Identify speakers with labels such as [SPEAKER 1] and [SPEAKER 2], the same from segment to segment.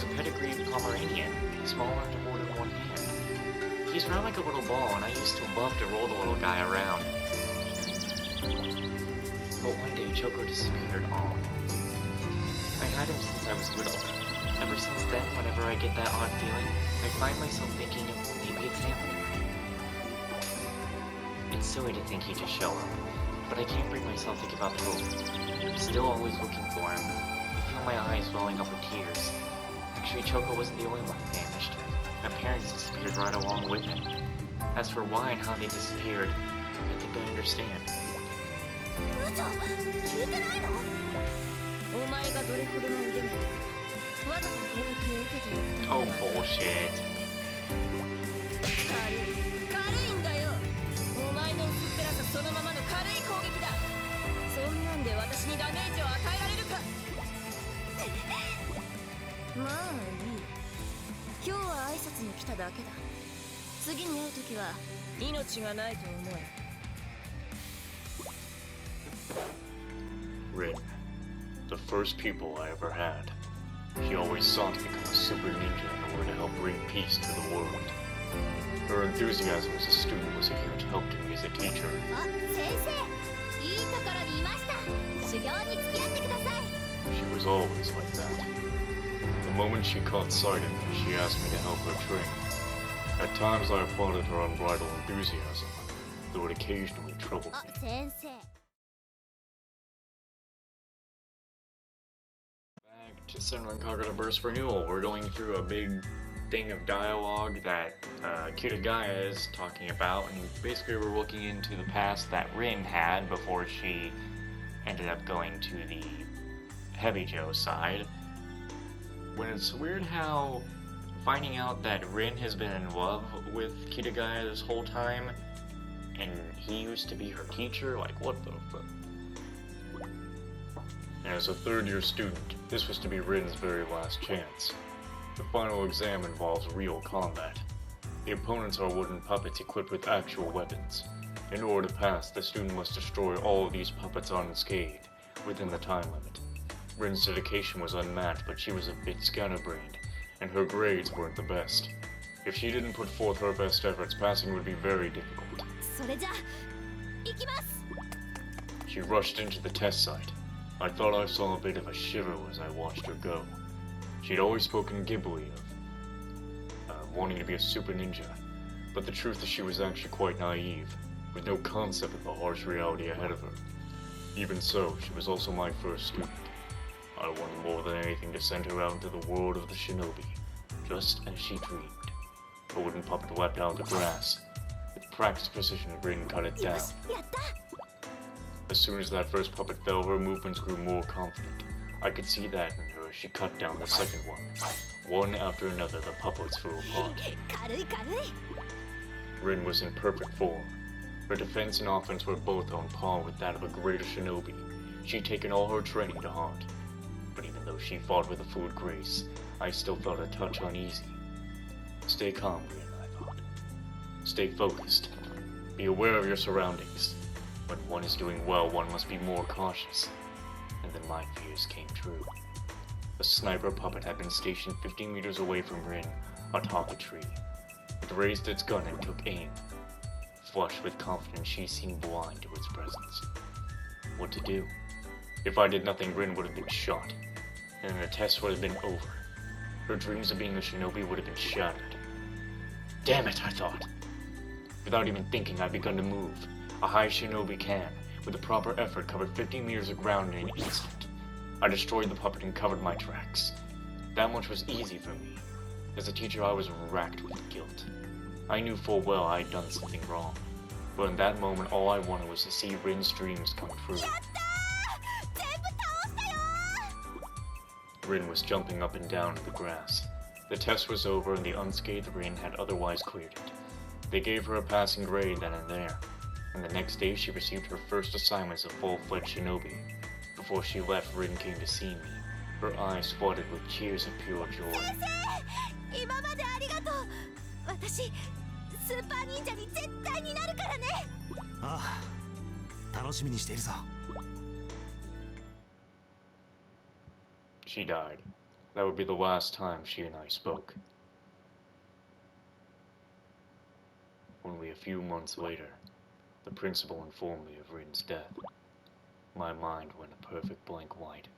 [SPEAKER 1] He's a pedigree Pomeranian, small enough to hold in one hand. He's round like a little ball, and I used to love to roll the little guy around. But one day, Choco disappeared. Aw. I had him since I was little. Ever since then, whenever I get that odd feeling, I find myself thinking maybe it's him. It's silly to think he'd just show up, but I can't bring myself to give up hope. I'm still always looking for him. I feel my eyes welling up with tears. Actually, Choco wasn't the only one who vanished. My parents disappeared right along with him. As for why and how they disappeared, I think I understand. Oh, bullshit. Rin, the first pupil I ever had. She always sought to become a super ninja in order to help bring peace to the world. Her enthusiasm as a student was a huge help to me as a teacher. She was always like that. The moment she caught sight of me, she asked me to help her train. At times I applauded her unbridled enthusiasm, though it occasionally troubled me. Back to Senran Kagura Burst Renewal. We're going through a big thing of dialogue that Kitagaya is talking about, and basically we're looking into the past that Rin had before she ended up going to the Heavy Joe side. When it's weird how finding out that Rin has been in love with Kitagaya this whole time, and he used to be her teacher, like what the fuck? And as a third-year student, this was to be Rin's very last chance. The final exam involves real combat. The opponents are wooden puppets equipped with actual weapons. In order to pass, the student must destroy all of these puppets unscathed, within the time limit. Rin's dedication was unmatched, but she was a bit scatterbrained, and her grades weren't the best. If she didn't put forth her best efforts, passing would be very difficult. She rushed into the test site. I thought I saw a bit of a shiver as I watched her go. She'd always spoken Ghibli of wanting to be a super ninja, but the truth is she was actually quite naive, with no concept of the harsh reality ahead of her. Even so, she was also my first student. I wanted more than anything to send her out into the world of the shinobi, just as she dreamed. A wooden puppet leapt out of the grass. With practiced precision, Rin cut it down. As soon as that first puppet fell, her movements grew more confident. I could see that in her as she cut down the second one. One after another, the puppets flew apart. Rin was in perfect form. Her defense and offense were both on par with that of a greater shinobi. She'd taken all her training to heart. But even though she fought with a fluid grace, I still felt a touch uneasy. Stay calm, Rin, I thought. Stay focused. Be aware of your surroundings. When one is doing well, one must be more cautious. And then my fears came true. A sniper puppet had been stationed 15 meters away from Rin, atop a tree. It raised its gun and took aim. Flushed with confidence, she seemed blind to its presence. What to do? If I did nothing, Rin would have been shot, and then the test would have been over. Her dreams of being a shinobi would have been shattered. Damn it, I thought. Without even thinking, I begun to move. A high shinobi can, with the proper effort, covered 15 meters of ground in an instant. I destroyed the puppet and covered my tracks. That much was easy for me. As a teacher, I was racked with guilt. I knew full well I had done something wrong, but in that moment, all I wanted was to see Rin's dreams come true. Rin was jumping up and down in the grass. The test was over and the unscathed Rin had otherwise cleared it. They gave her a passing grade then and there, and the next day she received her first assignment as a full-fledged shinobi. Before she left, Rin came to see me, her eyes flooded with tears of pure joy. She died. That would be the last time she and I spoke. Only a few months later, the principal informed me of Rin's death. My mind went a perfect blank white,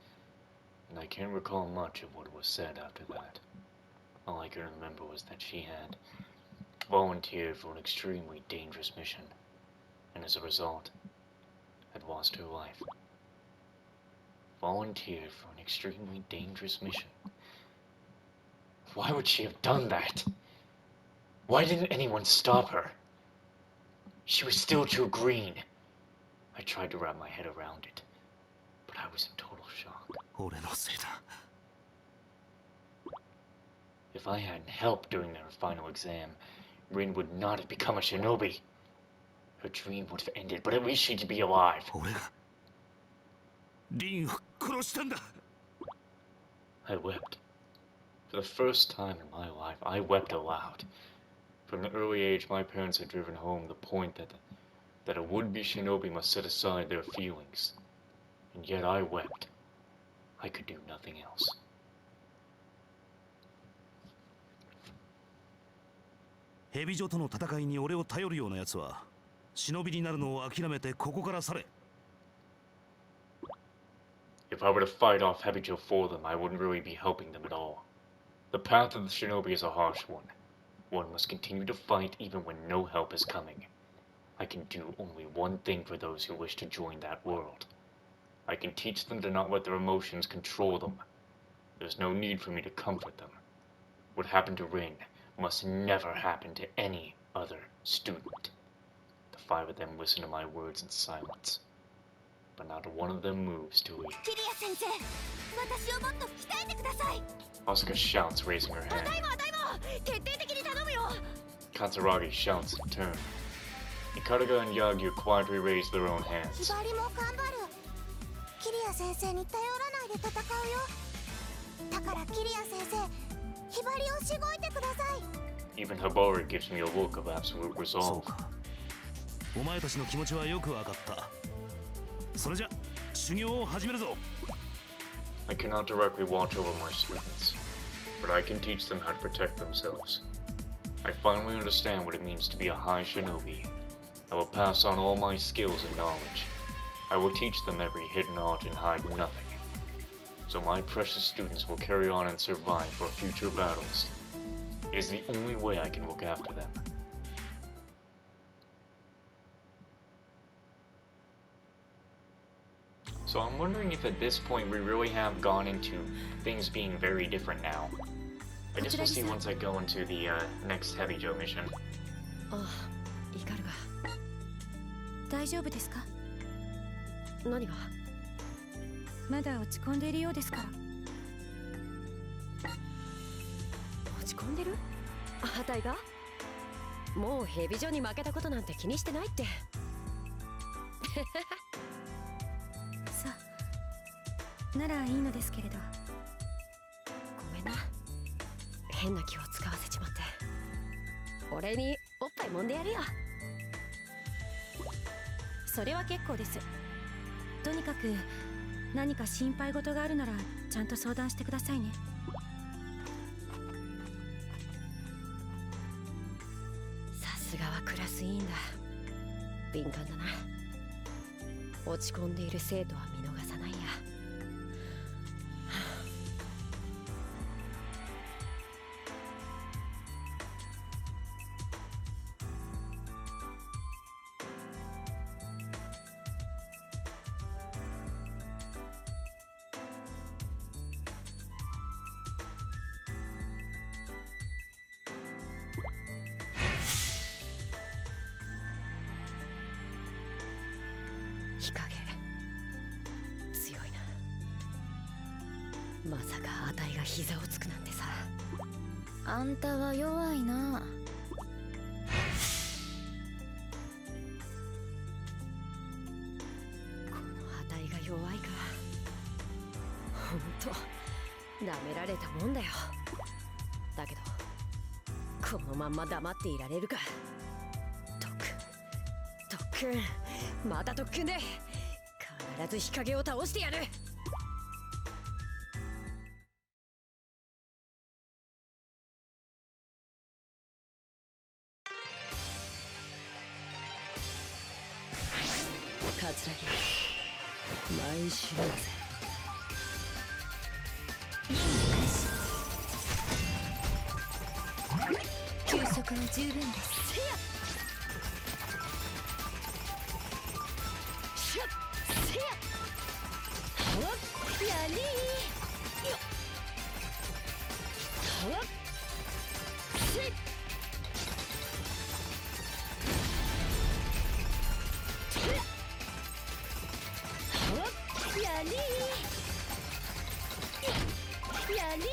[SPEAKER 1] and I can't recall much of what was said after that. All I can remember was that she had volunteered for an extremely dangerous mission, and as a result, had lost her life. Volunteered for an extremely dangerous mission. Why would she have done that? Why didn't anyone stop her? She was still too green. I tried to wrap my head around it, but I was in total shock. If I hadn't helped during their final exam, Rin would not have become a shinobi. Her dream would have ended, but at least she'd be alive. I wept. For the first time in my life, I wept aloud. From an early age, my parents had driven home the point that a would-be shinobi must set aside their feelings. And yet I wept. I could do nothing else.
[SPEAKER 2] If
[SPEAKER 1] I were to fight off Hebijo for them, I wouldn't really be helping them at all. The path of the shinobi is a harsh one. One must continue to fight even when no help is coming. I can do only one thing for those who wish to join that world. I can teach them to not let their emotions control them. There's no need for me to comfort them. What happened to Rin must never happen to any other student. The five of them listen to my words in silence, but not one of them moves to leave. Asuka shouts, raising her hand. Katsuragi shouts in turn. Ikaruga and Yagyu quietly raise their own hands. Even Hibari gives me a look of absolute resolve. I cannot directly watch over my students, but I can teach them how to protect themselves. I finally understand what it means to be a high shinobi. I will pass on all my skills and knowledge. I will teach them every hidden art and hide nothing. So my precious students will carry on and survive for future battles. It is the only way I can look after them. So I'm wondering if at this point we really have gone into things being very different now. I guess we'll see once I go into the next Hebijo mission.
[SPEAKER 2] 毎週だぜ。休息は十分です。やりーよっやりーやりー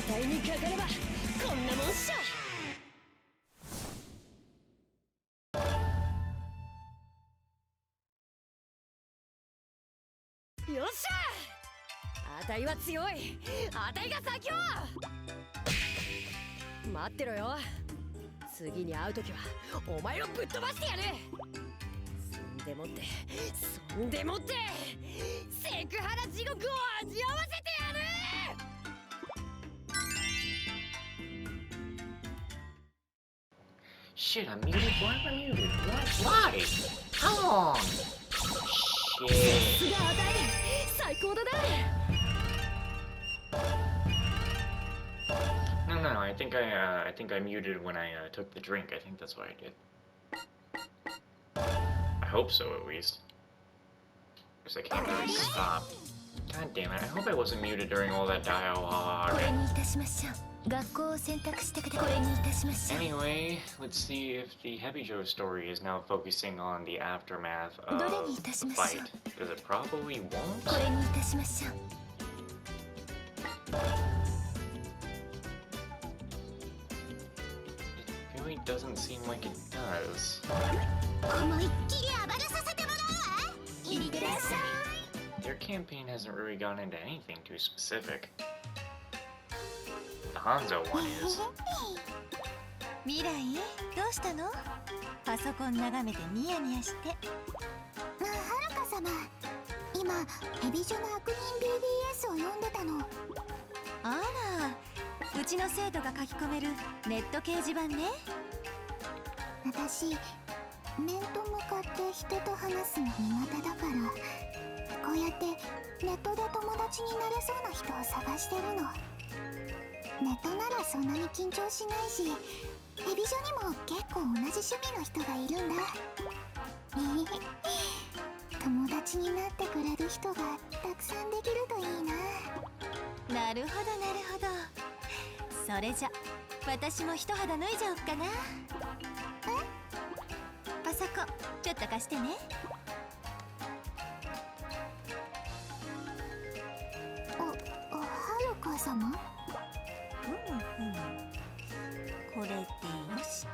[SPEAKER 2] 値にかかればこんなもんっしょ。よっしゃ、あたいは強い。あたいが最強。待ってろよ、次に会う時はお前をぶっ飛ばしてやる。そんでもってセクハラ地獄を味わわせてやる。
[SPEAKER 1] Shit, I'm muted. Why am I muted? What? Why? Come on! Shit.
[SPEAKER 2] 最高だな。
[SPEAKER 1] No. I think I muted when I took the drink. I think that's what I did. I hope so, at least. Because I can't really stop. God damn it! I hope I wasn't muted during all that dialogue. Anyway, let's see if the Heavy Joe story is now focusing on the aftermath of the fight. Because it probably won't. It really doesn't seem like it does. Their campaign hasn't really gone into anything too specific. The Hanzo one is.
[SPEAKER 3] 未来、どうしたの？パソコン眺めてニヤニヤして。はるか様、今ヘビジョの悪人 BBS を読んでたの。あら、うちの生徒が書き込めるネット掲示板ね。私、面と向かって人と話すの苦手だから、こうやってネットで友達になれそうな人を探してるの。ネットならそんなに緊張しないし、ヘビジョにも結構同じ趣味の人がいるんだ。友達になってくれる人がたくさんできるといいな。なるほどなるほど。それじゃ私も一肌脱いじゃおっかな。パソコンちょっと貸してね。はるか様？これでよし。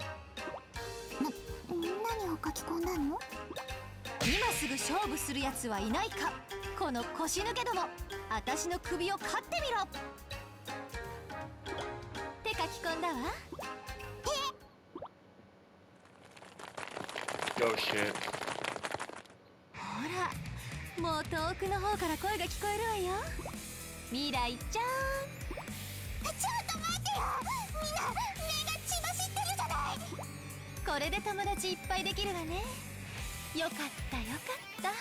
[SPEAKER 3] 何を書き込んだの？今すぐ勝負するやつはいないか。この腰抜けども、私の首を刈ってみろって書き込んだわ。
[SPEAKER 1] Oh shit.
[SPEAKER 3] ほら、もう遠くの方から声が聞こえるわよ。未来ちゃん。ちょっと待ってよ。みんな目が血走ってるじゃない。これで友達いっぱいできるわね。よかったよかった。も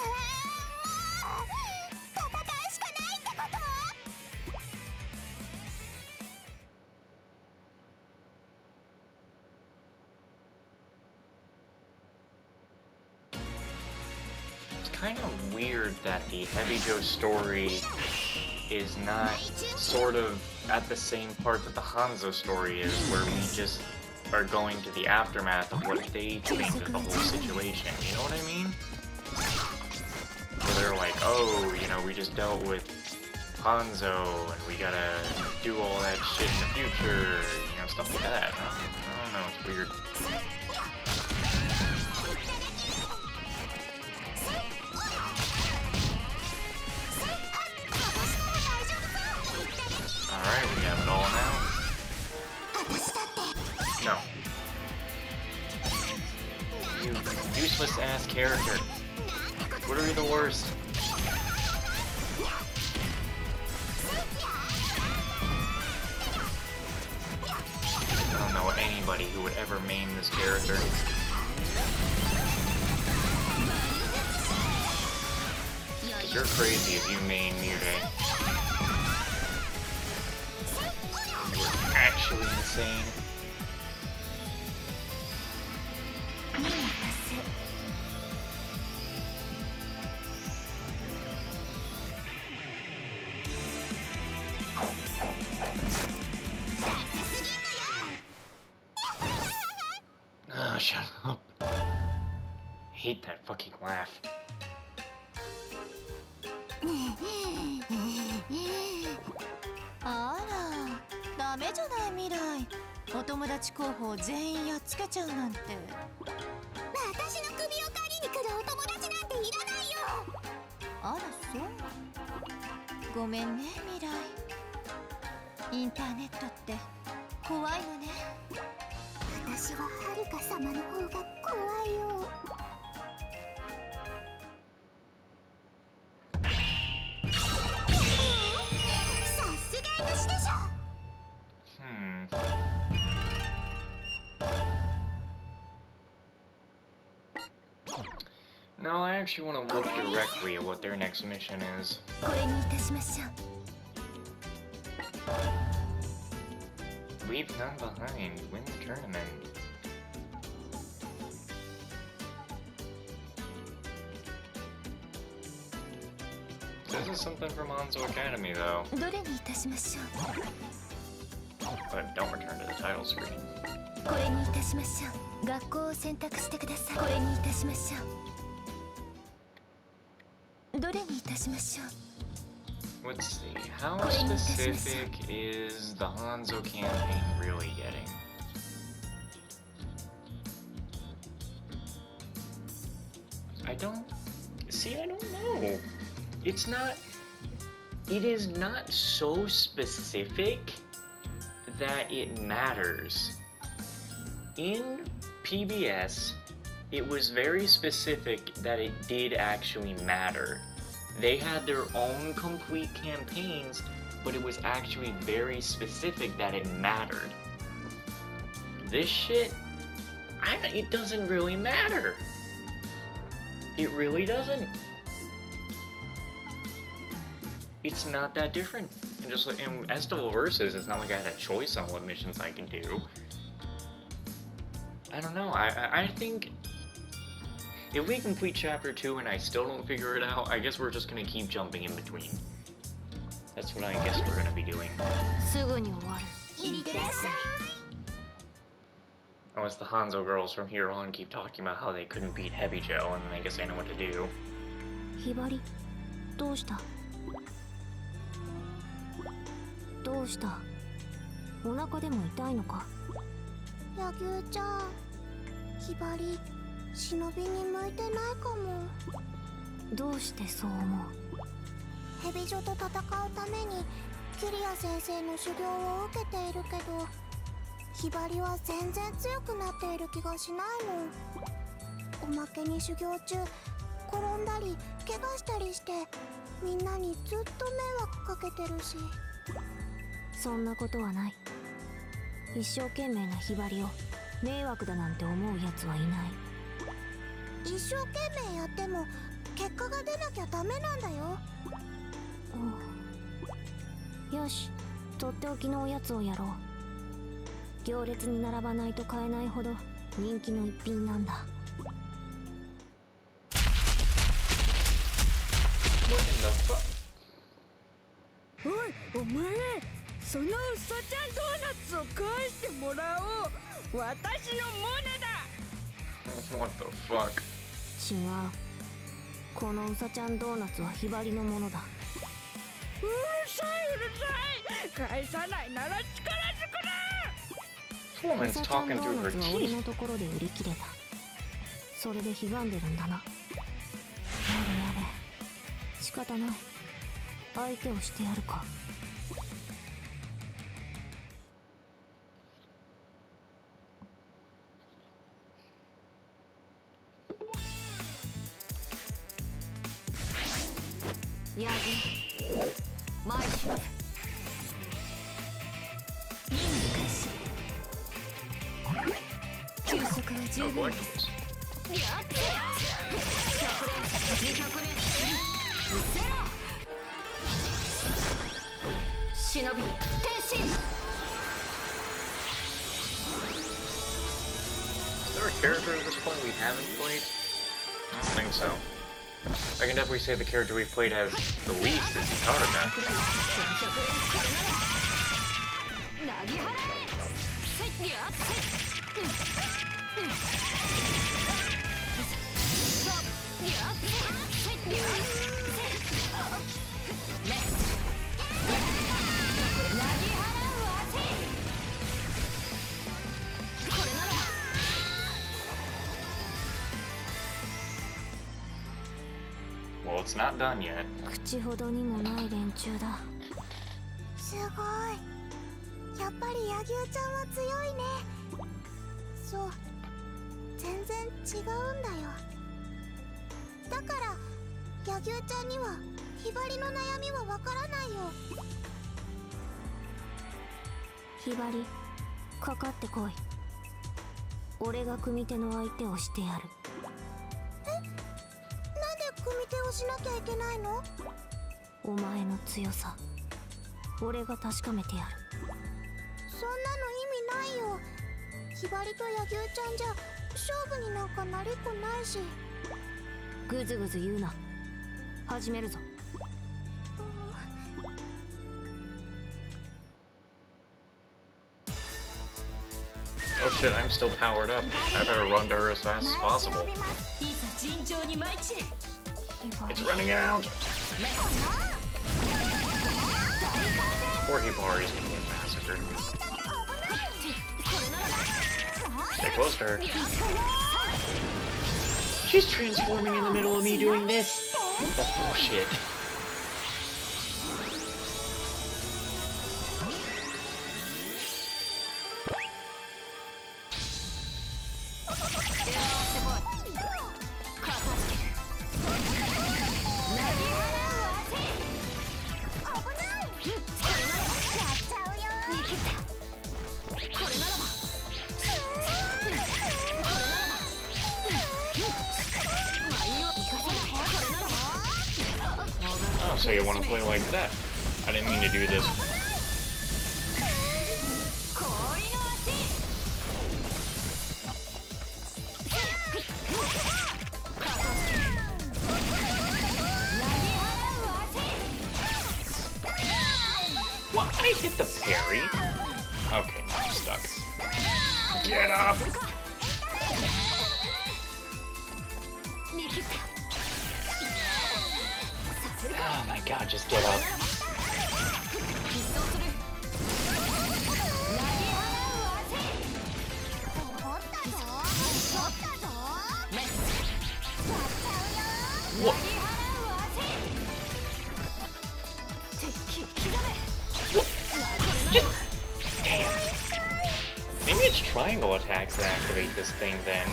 [SPEAKER 3] う戦うしかないってこと？It's
[SPEAKER 1] kind of weird that the Heavy Joe story is not sort of at the same part that the Hanzo story is, where we just are going to the aftermath of what they think of the whole situation. You know what I mean? Where they're like, oh, you know, we just dealt with Hanzo and we gotta do all that shit in the future, you know, stuff like that. I don't know, it's weird. Alright, we have it all now. No. You useless ass character. Literally the worst. I don't know anybody who would ever maim this character. Cause you're crazy if you maim Mute. You're actually insane. Oh, shut up. I hate that fucking laugh.
[SPEAKER 3] あら、ダメじゃない未来。お友達候補を全員やっつけちゃうなんて。私の首を借りに来るお友達なんていらないよ。あらそう。ごめんね未来。インターネットって怖いのね。私は遥か様の方が怖いよ。
[SPEAKER 1] No, I actually want to look directly at what their next mission is.
[SPEAKER 3] これにいたしましょう。
[SPEAKER 1] Leave none behind. Win the tournament. This is something from Hanzo Academy, though.
[SPEAKER 3] どれにいたしましょう。
[SPEAKER 1] But don't return to the title screen.
[SPEAKER 3] これにいたしましょう。学校を選択してください。これにいたしましょう。どれにいたしましょう。
[SPEAKER 1] Let's see. How specific is the Hanzo campaign really getting? I don't know. It's not. It is not so specific that it matters. In PBS, it was very specific that it did actually matter. They had their own complete campaigns, but it was actually very specific that it mattered. This shit, it doesn't really matter. It really doesn't. It's not that different. And just like in Estival Versus, it's not like I had a choice on what missions I can do. I don't know. I think if we complete Chapter 2 and I still don't figure it out, I guess we're just gonna keep jumping in between. That's what I guess we're gonna be doing.
[SPEAKER 3] すぐに終わる。いってらっしゃい。
[SPEAKER 1] Unless the Hanzo girls from here on keep talking about how they couldn't beat Heavy Joe, and then I guess I know what to do.
[SPEAKER 3] ひばり、どうした？どうした？お腹でも痛いのか？柳生ちゃん、ひばり、忍びに向いてないかも。どうしてそう思う？ヘビ女と戦うためにキリア先生の修行を受けているけど、ひばりは全然強くなっている気がしないもん。おまけに修行中転んだり怪我したりしてみんなにずっと迷惑かけてるし。
[SPEAKER 4] そんなことはない。一生懸命なひばりを迷惑だなんて思うやつはいない。
[SPEAKER 3] 一生懸命やっても結果が出なきゃダメなんだよ。
[SPEAKER 4] よし、とっておきのおやつをやろう。行列に並ばないと買えないほど人気の一品なんだ。
[SPEAKER 2] おい、お前、そのうさちゃんドーナツを返してもらおう。私のモネだ。
[SPEAKER 1] What the fuck?
[SPEAKER 4] 違う。このうさちゃんドーナツはひばりのものだ。
[SPEAKER 2] うるさいうるさい。返さないなら力ずくだ。
[SPEAKER 4] う
[SPEAKER 1] Woman's
[SPEAKER 4] さちゃん
[SPEAKER 1] talking
[SPEAKER 4] ド
[SPEAKER 1] through
[SPEAKER 4] ーナ
[SPEAKER 1] her
[SPEAKER 4] ツは俺
[SPEAKER 1] teeth.
[SPEAKER 4] のところで売り切れた。それでひがんでるんだな。やれ仕方ない。相手をしてやるか。ヤギマイシュ休息は十
[SPEAKER 1] Oh,
[SPEAKER 4] 分
[SPEAKER 1] boy.
[SPEAKER 4] です。やって100連200連ゼロ忍び転身。
[SPEAKER 1] Is there a character at this point we haven't played? I don't think so. I can definitely say the character we've played has the least is Kagura.
[SPEAKER 2] 投げ払え。せっやっせ。やっせやっせ。レス。投げ払うわせ。これなら。
[SPEAKER 1] Well, it's not done yet.
[SPEAKER 4] 口ほどにもない連中だ。
[SPEAKER 3] すごい。やっぱり柳生ちゃんは強いね。そう、全然違うんだよ。だから柳生ちゃんにはひばりの悩みはわからないよ。
[SPEAKER 4] ひばり、かかってこい。俺が組手の相手をしてやる。
[SPEAKER 3] なんで組手をしなきゃいけないの？
[SPEAKER 4] お前の強さ、俺が確かめてやる。
[SPEAKER 3] そんなの意味ないよ。ひばりと柳生ちゃんじゃ勝負になんかなりっこないし。
[SPEAKER 4] ぐずぐず言うな。始めるぞ。
[SPEAKER 1] Oh shit, I'm still powered up. I better run to her as fast as possible.
[SPEAKER 2] いざ尋常に参ちれ。
[SPEAKER 1] It's running out! Poor Hibari's being massacred. Stay close to her. She's transforming in the middle of me doing this! Oh shit. Oh, so you want to play like that? I didn't mean to do this. What? I hit the parry? Okay, now I'm stuck. Get up! Oh my god, just get up. What? What? Just... Damn. triangle attacks that activate this thing then.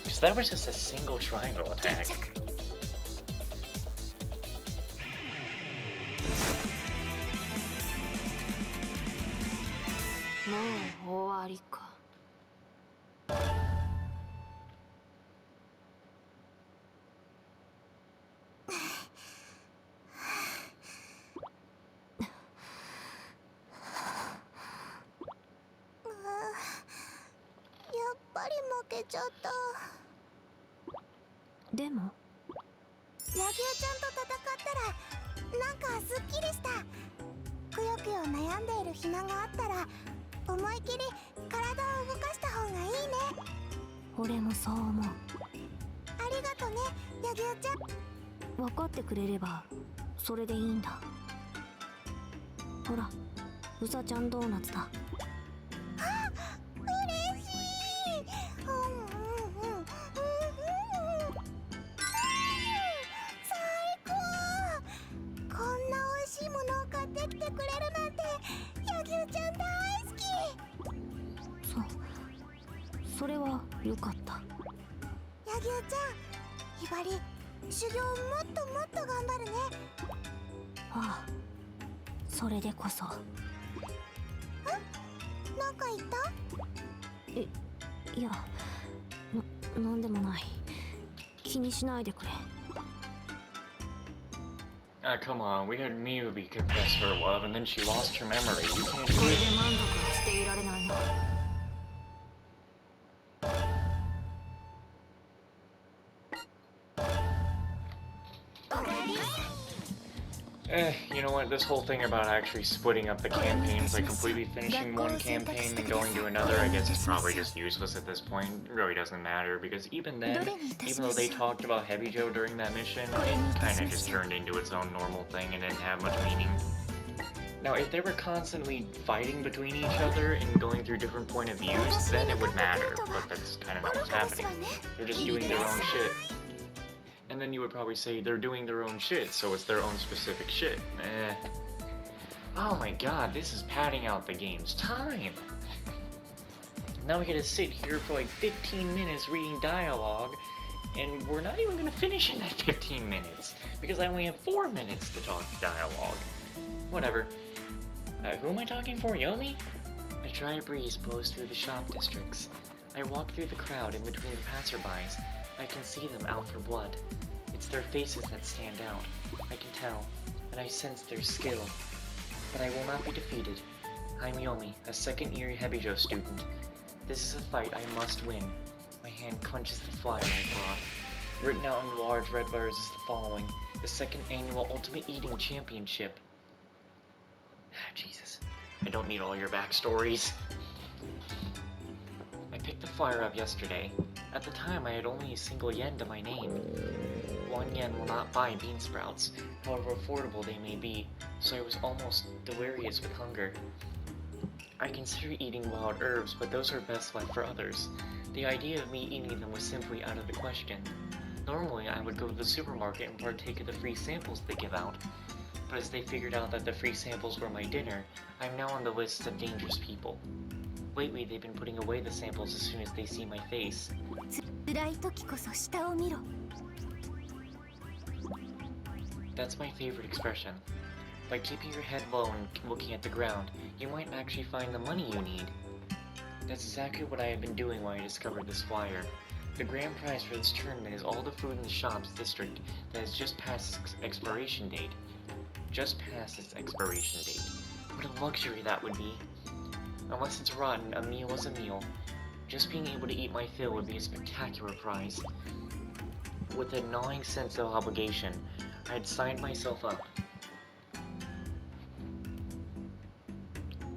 [SPEAKER 1] Because that was just a single triangle attack.
[SPEAKER 4] もう終わりか。
[SPEAKER 3] やっぱり負けちゃった。
[SPEAKER 4] でも
[SPEAKER 3] 柳生ちゃんと戦ったらなんかすっきりした。くよくよ悩んでいる暇があったら思い切り体を動かした方がいいね。
[SPEAKER 4] 俺もそう思う。
[SPEAKER 3] ありがとね、柳生ちゃん。
[SPEAKER 4] 分かってくれればそれでいいんだ。ほら、うさちゃんドーナツだ。
[SPEAKER 3] 嬉しい。最高。こんな美味しいものを買ってきてくれるなんて柳生ちゃん大好き。
[SPEAKER 4] それはよかった。
[SPEAKER 3] 柳生ちゃん、ひばり、修行をもっともっと頑張るね。
[SPEAKER 4] ああ、それでこそ。
[SPEAKER 3] なんか言った？
[SPEAKER 4] いや、なんでもない。気にしないでくれ。
[SPEAKER 1] Ah, come on, we had Miyubi confess her love and then she lost her memory. You can't
[SPEAKER 4] これ
[SPEAKER 1] do
[SPEAKER 4] で
[SPEAKER 1] it.
[SPEAKER 4] 満足していられないの。
[SPEAKER 1] You know what, this whole thing about actually splitting up the campaigns, like completely finishing one campaign and going to another, I guess it's probably just useless at this point. It really doesn't matter, because even then, even though they talked about Heavy Joe during that mission, it kinda just turned into its own normal thing and didn't have much meaning. Now, if they were constantly fighting between each other and going through different point of views, then it would matter, but that's kinda not what's happening. They're just doing their own shit. And then you would probably say they're doing their own shit, so it's their own specific shit. Oh my god, this is padding out the game's time. Now we gotta sit here for like 15 minutes reading dialogue, and we're not even gonna finish in that 15 minutes, because I only have 4 minutes to talk dialogue. Whatever. Who am I talking for, Yomi? A dry breeze blows through the shop districts. I walk through the crowd in between the passerbys. I can see them out for blood. It's their faces that stand out. I can tell, and I sense their skill. But I will not be defeated. I'm Yomi, a second-year Hebijo student. This is a fight I must win. My hand clenches the flyer I brought. Written out in large red letters is the following: the second annual Ultimate Eating Championship. Jesus, I don't need all your backstories. I picked the flyer up yesterday. At the time, I had only a single yen to my name. 1 yen will not buy bean sprouts, however affordable they may be, so I was almost delirious with hunger. I consider eating wild herbs, but those are best left for others. The idea of me eating them was simply out of the question. Normally, I would go to the supermarket and partake of the free samples they give out, but as they figured out that the free samples were my dinner, I'm now on the list of dangerous people. Lately, they've been putting away the samples as soon as they see my face.
[SPEAKER 3] 辛い時こそ下を見ろ。
[SPEAKER 1] That's my favorite expression. By keeping your head low and looking at the ground, you might actually find the money you need. That's exactly what I have been doing when I discovered this flyer. The grand prize for this tournament is all the food in the shops district that has just passed its expiration date. Just past its expiration date. What a luxury that would be. Unless it's rotten, a meal is a meal. Just being able to eat my fill would be a spectacular prize. With a gnawing sense of obligation, I had signed myself up.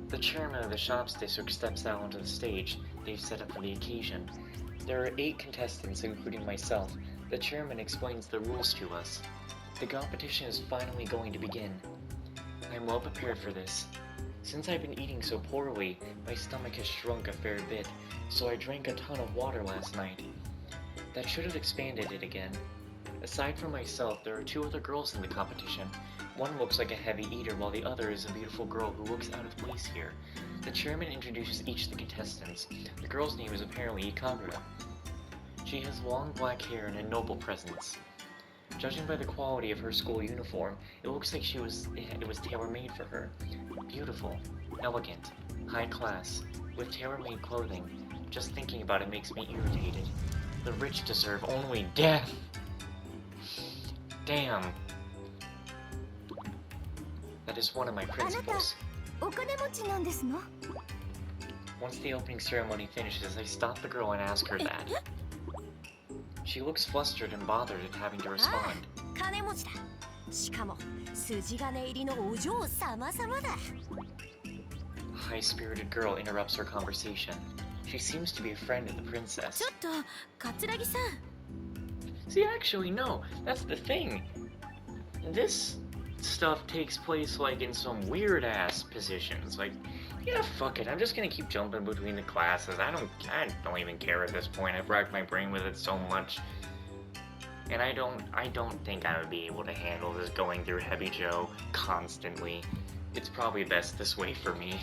[SPEAKER 1] The chairman of the shops district steps out onto the stage they've set up for the occasion. There are 8 contestants, including myself. The chairman explains the rules to us. The competition is finally going to begin. I'm well prepared for this. Since I've been eating so poorly, my stomach has shrunk a fair bit, so I drank a ton of water last night. That should have expanded it again. Aside from myself, there are 2 other girls in the competition. One looks like a heavy eater, while the other is a beautiful girl who looks out of place here. The chairman introduces each of the contestants. The girl's name is apparently Kagura. She has long black hair and a noble presence. Judging by the quality of her school uniform, it looks like it was tailor-made for her. Beautiful, elegant, high class, with tailor-made clothing. Just thinking about it makes me irritated. The rich deserve only death. Damn. That is one of my principles.
[SPEAKER 3] お金持ちなんですの？
[SPEAKER 1] Once the opening ceremony finishes, I stop the girl and ask her that. She looks flustered and bothered at having to respond.
[SPEAKER 3] 金持ちだ。しかも筋金入りのお嬢様様だ。
[SPEAKER 1] A high-spirited girl interrupts her conversation. She seems to be a friend of the princess.
[SPEAKER 3] ちょっと桂木さん。
[SPEAKER 1] See, actually, no. That's the thing. This stuff takes place, like, in some weird-ass positions. Like, yeah, fuck it. I'm just gonna keep jumping between the classes. I don't even care at this point. I've racked my brain with it so much. And I don't think I would be able to handle this going through Heavy Joe constantly. It's probably best this way for me.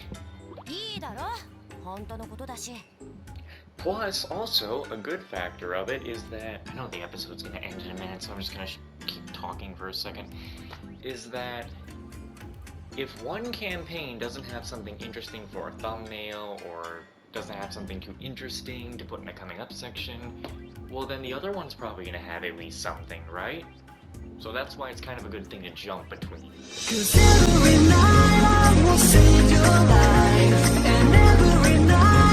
[SPEAKER 3] いいだろ。本当のことだし。
[SPEAKER 1] Plus, also, a good factor of it is that, I know the episode's gonna end in a minute, so I'm just gonna keep talking for a second, is that if one campaign doesn't have something interesting for a thumbnail, or doesn't have something too interesting to put in a coming up section, well then the other one's probably gonna have at least something, right? So that's why it's kind of a good thing to jump between.
[SPEAKER 2] 'Cause every night I will save your life, and every night